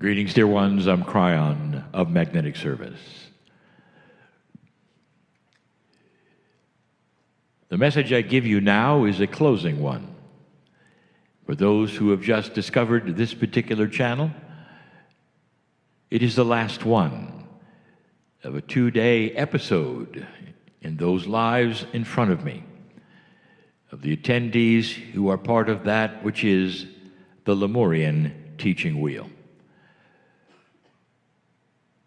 Greetings, dear ones. I'm Kryon of Magnetic Service. The message I give you now is a closing one. For those who have just discovered this particular channel, it is the last one of a 2-day episode in those lives in front of me, of the attendees who are part of that which is the Lemurian Teaching Wheel.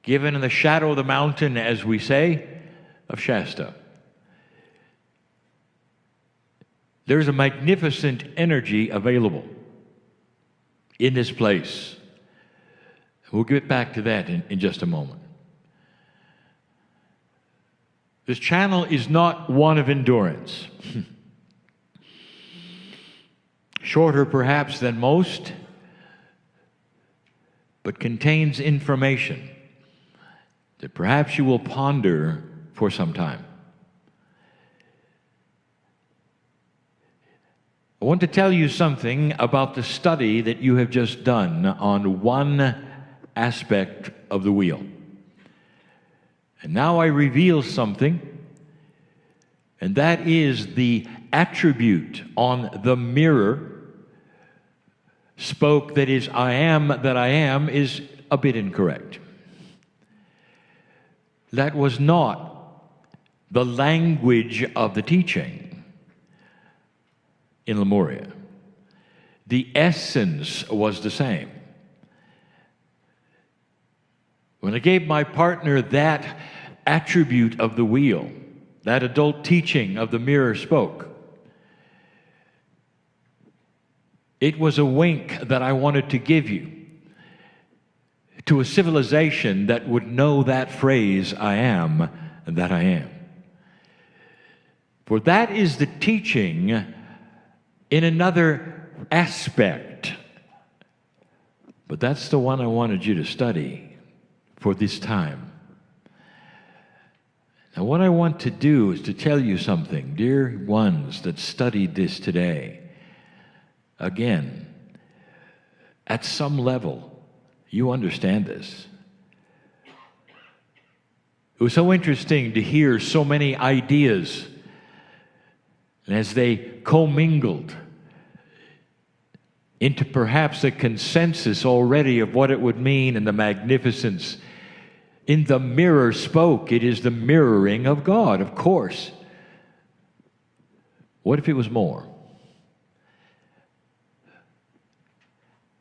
Given in the shadow of the mountain, as we say, of Shasta, there's a magnificent energy available in this place. We'll get back to that in just a moment. This channel is not one of endurance. Shorter perhaps than most, but contains information that perhaps you will ponder for some time. I want to tell you something about the study that you have just done on one aspect of the wheel. And now I reveal something, and that is the attribute on the mirror spoke that is I am that I am is a bit incorrect. That was not the language of the teaching in Lemuria. The essence was the same. When I gave my partner that attribute of the wheel, that adult teaching of the mirror spoke, it was a wink that I wanted to give you to a civilization that would know that phrase, I am that I am. For that is the teaching in another aspect. But that's the one I wanted you to study for this time. Now, what I want to do is to tell you something, dear ones that studied this today. Again, at some level, you understand this. It was so interesting to hear so many ideas, and as they commingled into perhaps a consensus already of what it would mean and the magnificence. In the mirror spoke, it is the mirroring of God, of course. What if it was more?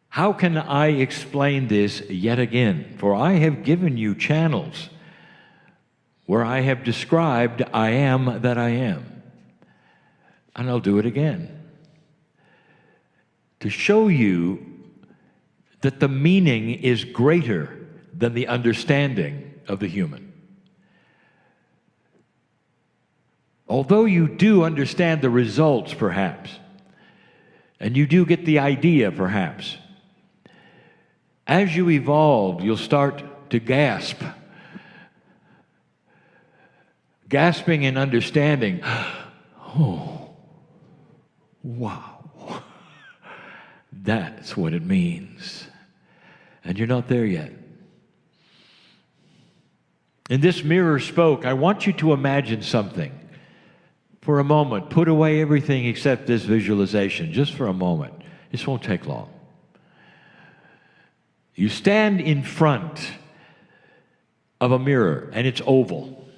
How can I explain this yet again? For I have given you channels where I have described I am that I am. And I'll do it again. To show you that the meaning is greater than the understanding of the human. Although you do understand the results, perhaps, and you do get the idea, perhaps, as you evolve, you'll start to gasp. Gasping in understanding. Oh, wow. That's what it means. And you're not there yet. In this mirror spoke, I want you to imagine something. For a moment, put away everything except this visualization, just for a moment. This won't take long. You stand in front of a mirror, and it's oval.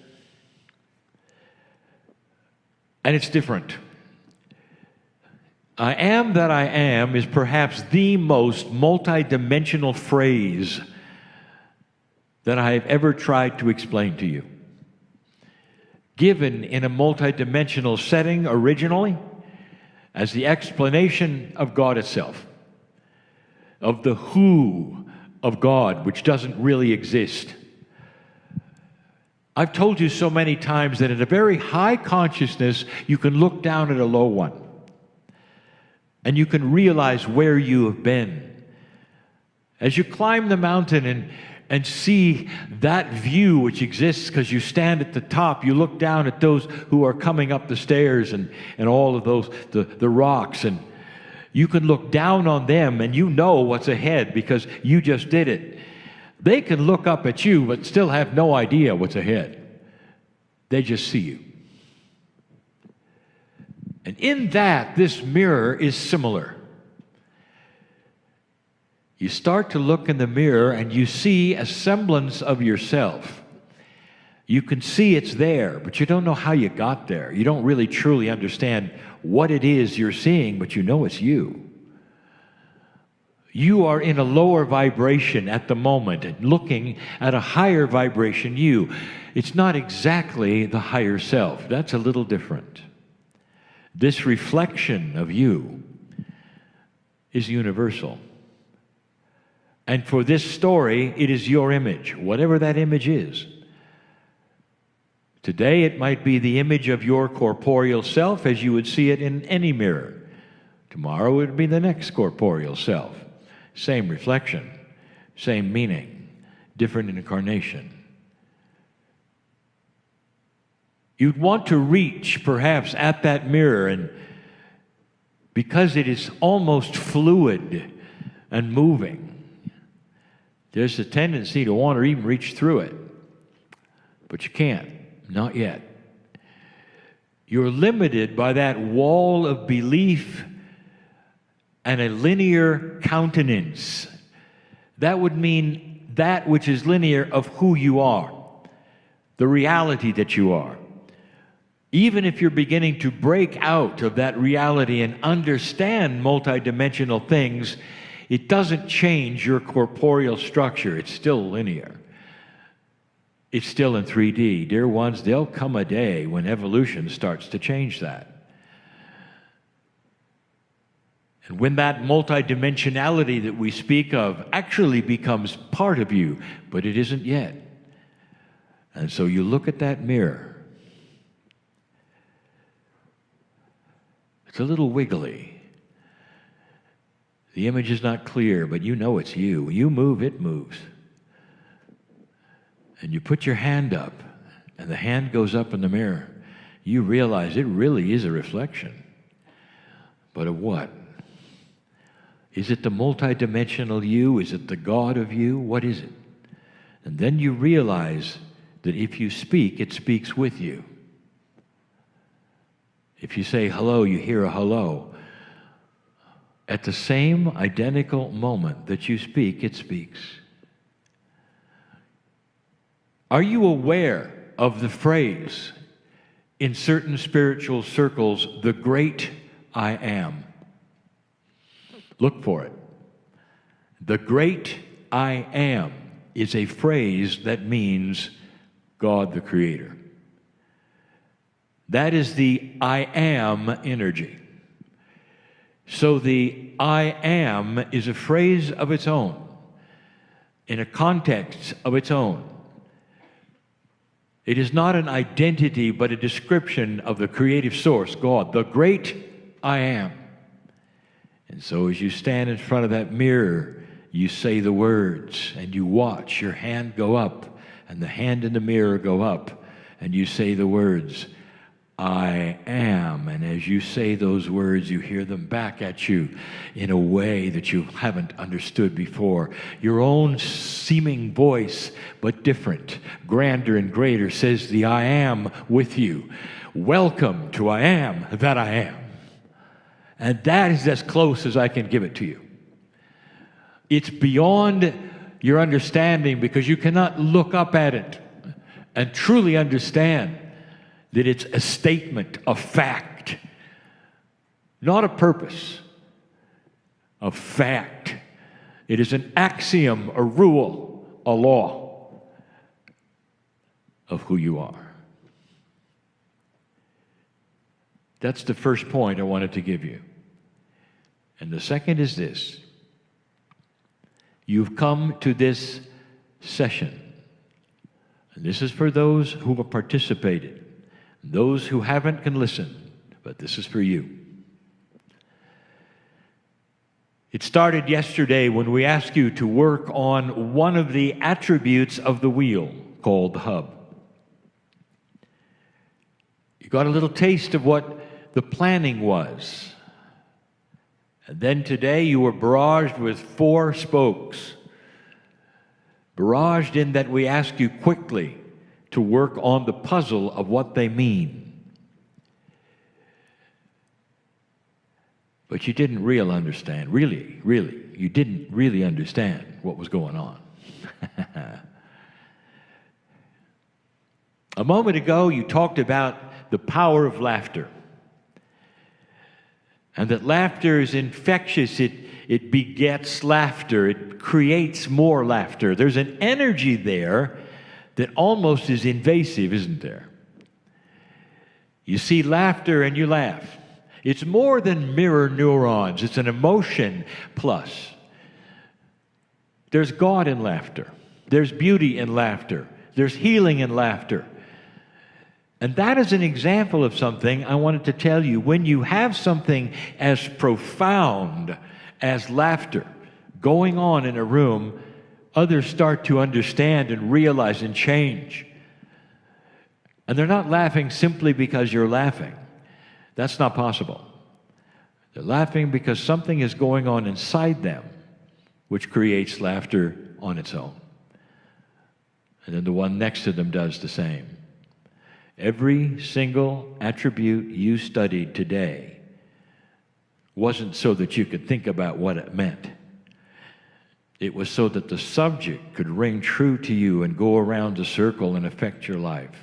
And it's different. I am that I am is perhaps the most multidimensional phrase that I have ever tried to explain to you. Given in a multidimensional setting originally as the explanation of God itself, of the who of God, which doesn't really exist. I've told you so many times that at a very high consciousness, you can look down at a low one. And you can realize where you have been. As you climb the mountain and see that view which exists because you stand at the top, you look down at those who are coming up the stairs and all of those, the rocks, and You can look down on them and you know what's ahead because you just did it. They can look up at you but still have no idea what's ahead. They just see you. And in that, this mirror is similar. You start to look in the mirror and you see a semblance of yourself. You can see it's there, but you don't know how you got there. You don't really truly understand what it is you're seeing, but you know it's you. You are in a lower vibration at the moment and looking at a higher vibration you. It's not exactly the higher self. That's a little different. This reflection of you is universal. And for this story, it is your image, whatever that image is. Today, it might be the image of your corporeal self as you would see it in any mirror. Tomorrow, it would be the next corporeal self. Same reflection, same meaning, different incarnation. You'd want to reach, perhaps, at that mirror, and because it is almost fluid and moving, there's a tendency to want to even reach through it. But you can't, not yet. You're limited by that wall of belief and a linear countenance. That would mean that which is linear of who you are, the reality that you are. Even if you're beginning to break out of that reality and understand multidimensional things, it doesn't change your corporeal structure. It's still linear. It's still in 3D. Dear ones, there'll come a day when evolution starts to change that. And when that multidimensionality that we speak of actually becomes part of you, but it isn't yet. And so you look at that mirror. It's a little wiggly. The image is not clear, but you know it's you. When you move, it moves. And you put your hand up, and the hand goes up in the mirror. You realize it really is a reflection. But of what? Is it the multidimensional you? Is it the God of you? What is it? And then you realize that if you speak, it speaks with you. If you say hello, you hear a hello. At the same identical moment that you speak, it speaks. Are you aware of the phrase in certain spiritual circles, the great I am? Look for it. The great I am is a phrase that means God the Creator. That is the I am energy. So the I am is a phrase of its own, in a context of its own. It is not an identity, but a description of the creative source, God, the great I am. And so as you stand in front of that mirror, you say the words, and you watch your hand go up, and the hand in the mirror go up, and you say the words, I am. And as you say those words, you hear them back at you in a way that you haven't understood before. Your own seeming voice, but different, grander and greater, says the I am with you. Welcome to I am that I am. And that is as close as I can give it to you. It's beyond your understanding because you cannot look up at it and truly understand that it's a statement of fact, not a purpose, of fact. It is an axiom, a rule, a law of who you are. That's the first point I wanted to give you. And the second is this. You've come to this session, and this is for those who have participated. Those who haven't can listen, but this is for you. It started yesterday when we asked you to work on one of the attributes of the wheel called the hub. You got a little taste of what the planning was. And then today you were barraged with 4 spokes. Barraged in that we ask you quickly to work on the puzzle of what they mean. But you didn't really understand, really, you didn't really understand what was going on. A moment ago, you talked about the power of laughter. And that laughter is infectious. It begets laughter. It creates more laughter. There's an energy there that almost is invasive, isn't there? You see laughter and you laugh. It's more than mirror neurons. It's an emotion plus. There's God in laughter. There's beauty in laughter. There's healing in laughter. And that is an example of something I wanted to tell you. When you have something as profound as laughter going on in a room, others start to understand and realize and change. And they're not laughing simply because you're laughing. That's not possible. They're laughing because something is going on inside them which creates laughter on its own. And then the one next to them does the same. Every single attribute you studied today wasn't so that you could think about what it meant. It was so that the subject could ring true to you and go around the circle and affect your life.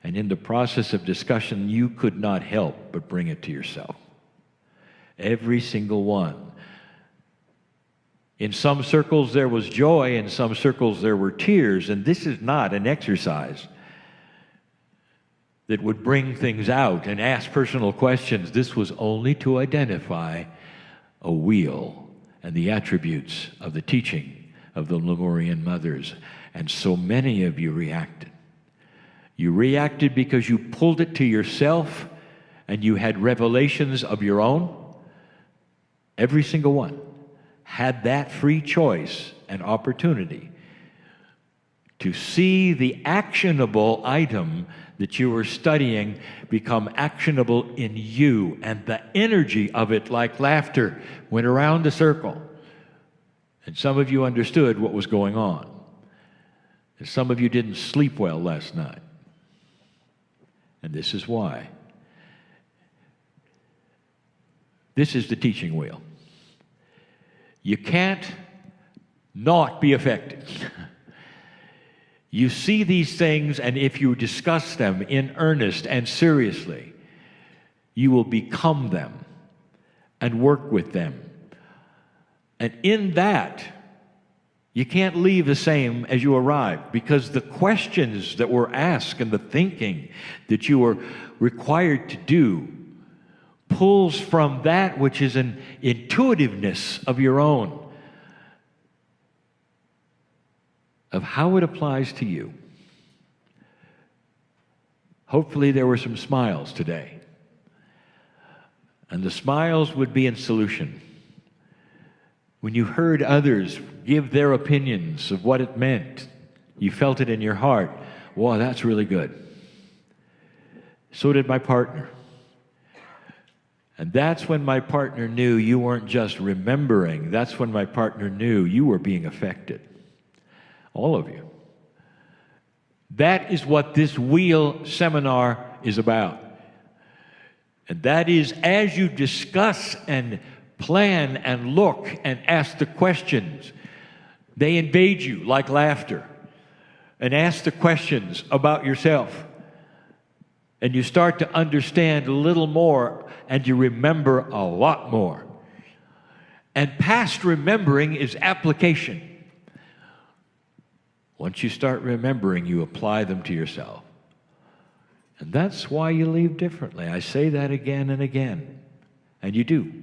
And in the process of discussion, you could not help but bring it to yourself. Every single one. In some circles there was joy, in some circles there were tears, and this is not an exercise that would bring things out and ask personal questions. This was only to identify a wheel and the attributes of the teaching of the Lemurian mothers. And so many of you reacted. You reacted because you pulled it to yourself and you had revelations of your own. Every single one had that free choice and opportunity to see the actionable item that you were studying become actionable in you, and the energy of it, like laughter, went around the circle. And some of you understood what was going on. And some of you didn't sleep well last night. And this is why. This is the teaching wheel. You can't not be affected. You see these things, and if you discuss them in earnest and seriously, you will become them and work with them. And in that, you can't leave the same as you arrived, because the questions that were asked and the thinking that you were required to do pulls from that which is an intuitiveness of your own, of how it applies to you. Hopefully there were some smiles today. And the smiles would be in solution. When you heard others give their opinions of what it meant, you felt it in your heart. Wow, that's really good. So did my partner. And that's when my partner knew you weren't just remembering. That's when my partner knew you were being affected. All of you. That is what this wheel seminar is about. And that is, as you discuss and plan and look and ask the questions, they invade you like laughter, and ask the questions about yourself. And you start to understand a little more, and you remember a lot more. And past remembering is application. Once you start remembering, you apply them to yourself. And that's why you leave differently. I say that again and again. And you do.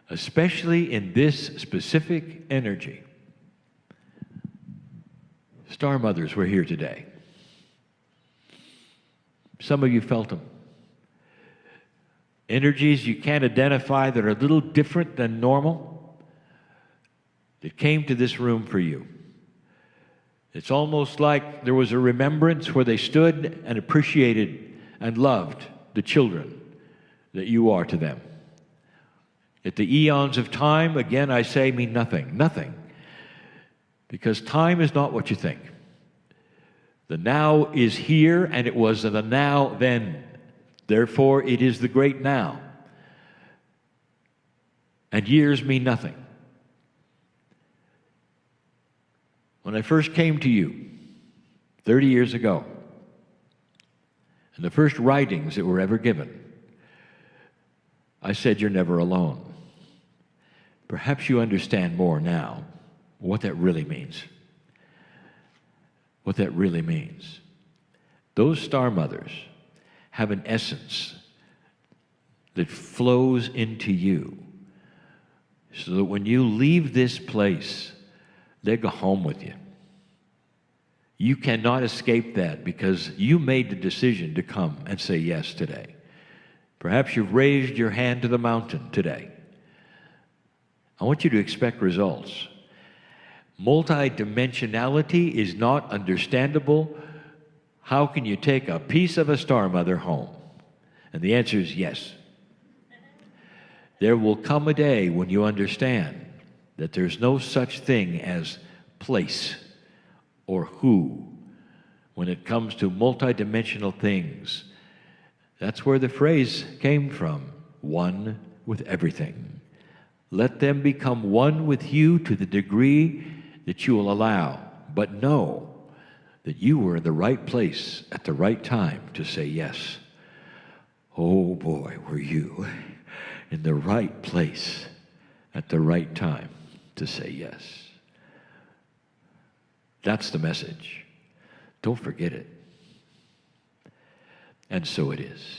Especially in this specific energy. Star Mothers were here today. Some of you felt them. Energies you can't identify that are a little different than normal, that came to this room for you. It's almost like there was a remembrance where they stood and appreciated and loved the children that you are to them. That the eons of time, again I say, mean nothing. Nothing. Because time is not what you think. The now is here, and it was the now then. Therefore, it is the great now. And years mean nothing. When I first came to you 30 years ago, and the first writings that were ever given, I said, you're never alone. Perhaps you understand more now what that really means. What that really means. Those star mothers have an essence that flows into you, so that when you leave this place, they go home with you. You cannot escape that because you made the decision to come and say yes today. Perhaps you've raised your hand to the mountain today. I want you to expect results. Multidimensionality is not understandable. How can you take a piece of a star mother home? And the answer is yes. There will come a day when you understand that there's no such thing as place or who when it comes to multidimensional things. That's where the phrase came from, one with everything. Let them become one with you to the degree that you will allow, but know that you were in the right place at the right time to say yes. Oh boy, were you in the right place at the right time to say yes. That's the message. Don't forget it. And so it is.